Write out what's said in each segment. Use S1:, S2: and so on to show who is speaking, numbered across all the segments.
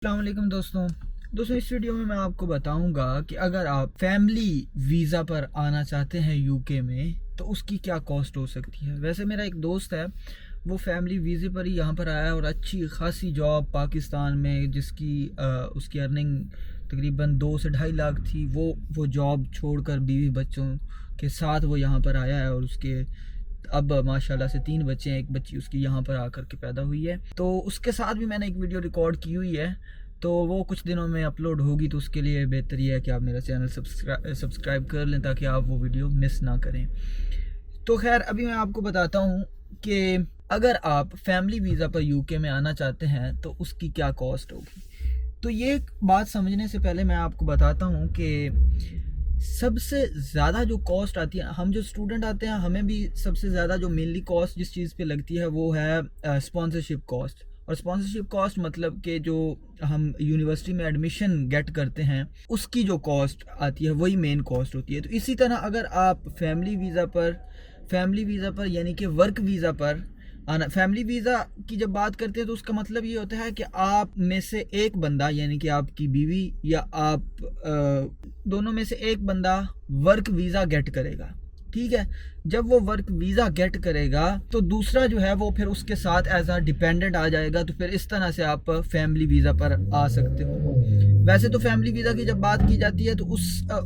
S1: अस्सलामुअलैकुम दोस्तों इस वीडियो में मैं आपको बताऊंगा कि अगर आप फैमिली वीज़ा पर आना चाहते हैं यूके में तो उसकी क्या कॉस्ट हो सकती है। वैसे मेरा एक दोस्त है, वो फैमिली वीज़े पर ही यहाँ पर आया है और अच्छी खासी जॉब पाकिस्तान में जिसकी उसकी अर्निंग तकरीबन 2 से 2.5 लाख थी। वो जॉब छोड़कर बीवी बच्चों के साथ वो यहाँ पर आया है और उसके अब माशाल्लाह से 3 बच्चे हैं। एक बच्ची उसकी यहाँ पर आकर के पैदा हुई है, तो उसके साथ भी मैंने एक वीडियो रिकॉर्ड की हुई है, तो वो कुछ दिनों में अपलोड होगी। तो उसके लिए बेहतर ये है कि आप मेरा चैनल सब्सक्राइब कर लें ताकि आप वो वीडियो मिस ना करें। तो खैर अभी मैं आपको बताता हूँ कि अगर आप फैमिली वीज़ा पर यूके में आना चाहते हैं तो उसकी क्या कॉस्ट होगी। तो ये बात समझने से पहले मैं आपको बताता हूँ कि सबसे ज़्यादा जो कॉस्ट आती है, हम जो स्टूडेंट आते हैं हमें भी सबसे ज़्यादा जो मेनली कॉस्ट जिस चीज़ पे लगती है वो है स्पॉन्सरशिप कॉस्ट। और स्पॉन्सरशिप कॉस्ट मतलब कि जो हम यूनिवर्सिटी में एडमिशन गेट करते हैं उसकी जो कॉस्ट आती है वही मेन कॉस्ट होती है। तो इसी तरह अगर आप फैमिली वीज़ा पर यानी कि वर्क वीज़ा पर आना, फैमिली वीज़ा की जब बात करते हैं तो उसका मतलब ये होता है कि आप में से एक बंदा यानी कि आपकी बीवी या आप दोनों में से एक बंदा वर्क वीज़ा गेट करेगा। ठीक है, जब वो वर्क वीज़ा गेट करेगा तो दूसरा जो है वो फिर उसके साथ एज अ डिपेंडेंट आ जाएगा। तो फिर इस तरह से आप फैमिली वीज़ा पर आ सकते हो। वैसे तो फैमिली वीज़ा की जब बात की जाती है तो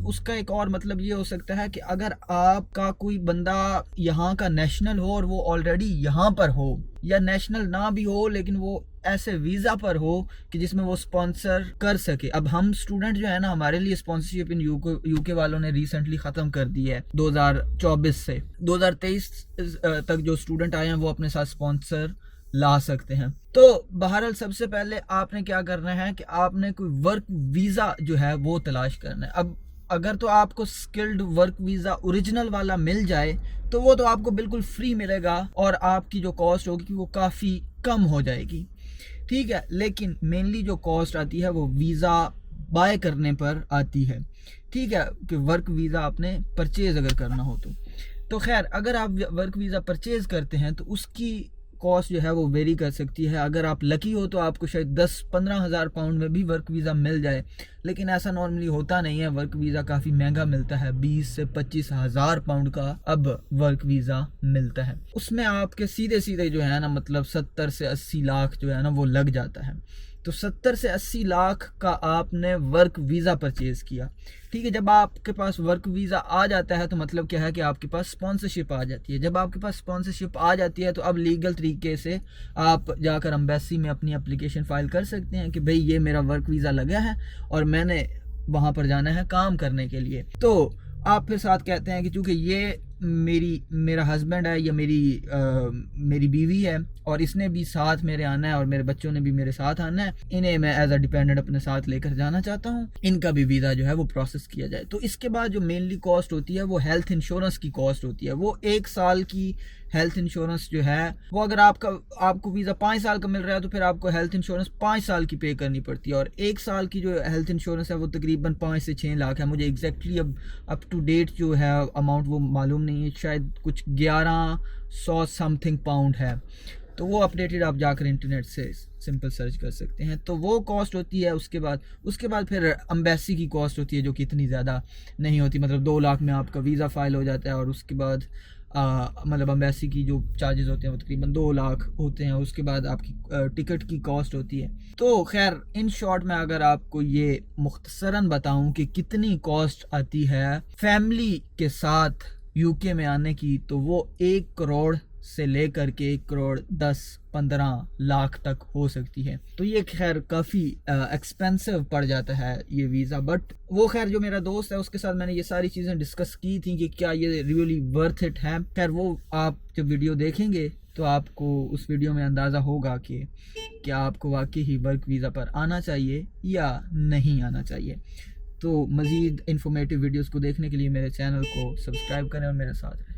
S1: उसका एक और मतलब ये हो सकता है कि अगर आपका कोई बंदा यहाँ का नेशनल हो और वो ऑलरेडी यहाँ पर हो, या नेशनल ना भी हो लेकिन वो ऐसे वीज़ा पर हो कि जिसमें वो स्पॉन्सर कर सके। अब हम स्टूडेंट जो है ना, हमारे लिए स्पॉन्सरशिप इन यूके वालों ने रिसेंटली ख़त्म कर दी है। 2024 से 2023 तक जो स्टूडेंट आए हैं वो अपने साथ स्पॉन्सर ला सकते हैं। तो बहरहाल सबसे पहले आपने क्या करना है कि आपने कोई वर्क वीज़ा जो है वो तलाश करना है। अब अगर तो आपको स्किल्ड वर्क वीज़ा ओरिजिनल वाला मिल जाए तो वो तो आपको बिल्कुल फ्री मिलेगा और आपकी जो कॉस्ट होगी वो काफ़ी कम हो जाएगी। ठीक है, लेकिन मेनली जो कॉस्ट आती है वो वीज़ा बाय करने पर आती है। ठीक है, कि वर्क वीज़ा आपने परचेज़ अगर करना हो तो खैर अगर आप वर्क वीज़ा परचेज़ करते हैं तो उसकी कॉस्ट जो है वो वेरी कर सकती है। अगर आप लकी हो तो आपको शायद 10-15 हज़ार पाउंड में भी वर्क वीज़ा मिल जाए, लेकिन ऐसा नॉर्मली होता नहीं है। वर्क वीज़ा काफ़ी महंगा मिलता है, 20 से 25 हज़ार पाउंड का अब वर्क वीज़ा मिलता है। उसमें आपके सीधे सीधे जो है ना, मतलब 70 से 80 लाख जो है ना वो लग जाता है। तो 70 से 80 लाख का आपने वर्क वीज़ा परचेज़ किया। ठीक है, जब आपके पास वर्क वीज़ा आ जाता है तो मतलब क्या है कि आपके पास स्पॉन्सरशिप आ जाती है। जब आपके पास स्पॉन्सरशिप आ जाती है तो अब लीगल तरीके से आप जाकर एम्बेसी में अपनी एप्लीकेशन फ़ाइल कर सकते हैं कि भाई ये मेरा वर्क वीज़ा लगा है और मैंने वहाँ पर जाना है काम करने के लिए। तो आप फिर साथ कहते हैं कि चूँकि ये मेरा हस्बैंड है या मेरी बीवी है और इसने भी साथ मेरे आना है और मेरे बच्चों ने भी मेरे साथ आना है, इन्हें मैं एज अ डिपेंडेंट अपने साथ लेकर जाना चाहता हूँ, इनका भी वीज़ा जो है वो प्रोसेस किया जाए। तो इसके बाद जो मेनली कॉस्ट होती है वो हेल्थ इंश्योरेंस की कॉस्ट होती है। वो 1 साल की हेल्थ इंश्योरेंस जो है वो अगर आपको वीज़ा 5 साल का मिल रहा है तो फिर आपको हेल्थ इंश्योरेंस 5 साल की पे करनी पड़ती है। और 1 साल की जो हेल्थ इंश्योरेंस है वो तकरीबन 5 से 6 लाख है। मुझे एग्जैक्टली अब अप टू डेट जो है अमाउंट वो मालूम नहीं है, शायद कुछ 1100 समथिंग पाउंड है। तो वो अपडेटेड आप जाकर इंटरनेट से सिंपल सर्च कर सकते हैं। तो वो कॉस्ट होती है। उसके बाद फिर एम्बेसी की कॉस्ट होती है जो कि इतनी ज़्यादा नहीं होती, मतलब 2 लाख में आपका वीज़ा फ़ाइल हो जाता है। और उसके बाद मतलब एम्बेसी की जो चार्जेस होते हैं वो तकरीबन 2 लाख होते हैं। उसके बाद आपकी टिकट की कॉस्ट होती है। तो खैर इन शॉर्ट में अगर आपको ये मुख्तसरन बताऊं कि कितनी कॉस्ट आती है फैमिली के साथ यूके में आने की, तो वो 1 करोड़ से लेकर के 1 करोड़ 10-15 लाख तक हो सकती है। तो ये खैर काफ़ी एक्सपेंसिव पड़ जाता है ये वीज़ा। बट वो खैर जो मेरा दोस्त है उसके साथ मैंने ये सारी चीज़ें डिस्कस की थी कि क्या ये रियली वर्थ इट है। खैर वो आप जब वीडियो देखेंगे तो आपको उस वीडियो में अंदाज़ा होगा कि क्या आपको वाकई ही वर्क वीज़ा पर आना चाहिए या नहीं आना चाहिए। तो मज़ीद इंफॉर्मेटिव वीडियोज़ को देखने के लिए मेरे चैनल को सब्सक्राइब करें और मेरे साथ रहें।